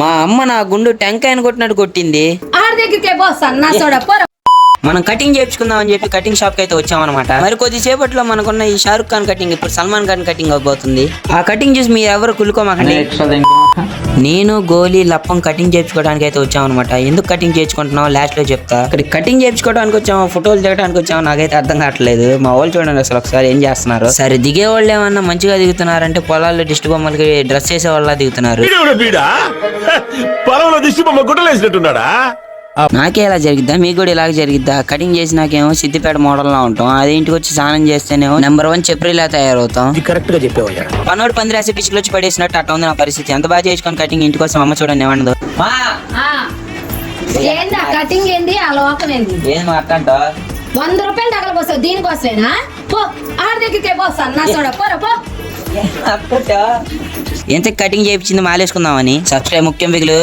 మా అమ్మ నా గుండు టెంకాయని కొట్టినట్టు కొట్టింది. మనం కటింగ్ చేయించుకుందాం అని చెప్పి కటింగ్ షాప్ కి అయితే వచ్చామన్నమాట. మరి కొద్దిసేపట్లో మనకున్న ఈ షారుఖ్ ఖాన్ కటింగ్ ఇప్పుడు సల్మాన్ ఖాన్ కటింగ్ అవబోతుంది. ఆ కటింగ్ చూసి మీరు ఎవరు కులుకోమాకండి. నేను గోలీ లప్పం కటింగ్ చేయించుకోవడానికి అయితే వచ్చామన్నమాట. ఎందుకు కటింగ్ చేయించుకుంటున్నాం లాస్ట్ లో చెప్తా. ఇక్కడ కటింగ్ చేయించుకోవడానికి వచ్చాము, ఫోటోలు దిగడానికి వచ్చాము, నాకైతే అర్థం కావట్లేదు. మా వాళ్ళు చూడండి అసలు ఒకసారి ఏం చేస్తున్నారు. సరే దిగే వాళ్ళు ఏమన్నా మంచిగా దిగుతున్నారంటే పొలాల్లో దిష్టి బొమ్మలకి డ్రెస్ చేసే వాళ్ళ దిగుతున్నారు. నాకే ఇలా జరిగిద్దా, మీకు కూడా ఇలాగ జరిగిద్దా? కటింగ్ చేసి నాకేమో సిద్దిపేట మోడల్ లా ఉంటాం, అదే ఇంటికి వచ్చి స్నానం చేస్తేనేమో నెంబర్ 1 చెప్రీలా తయారవుతాం. కరెక్ట్ గా చెప్పేవయ్యా. పనోడు పంది రాసి పిచ్చికి వచ్చి పడేసినట్టు అట్లా ఉంది నా పరిస్థితి. ఎంత బాగా చేసుకొని కటింగ్ ఇంటి కోసం అమ్మ చూడండి ఏమన్నదో. కటింగ్ ఏంది ఆ లోకం ఏంది? ఏం మాట్లాంట 100 రూపాయలు తగలబోసావు దీనికోసమేనా? పో ఆడ దగ్గరికే పోస్తా నా చూడ పోరా పో. ఎంత కటింగ్ చేయించింది మాలేసుకుందామని. సబ్స్క్రైబ్ ముఖ్యం బిగులు.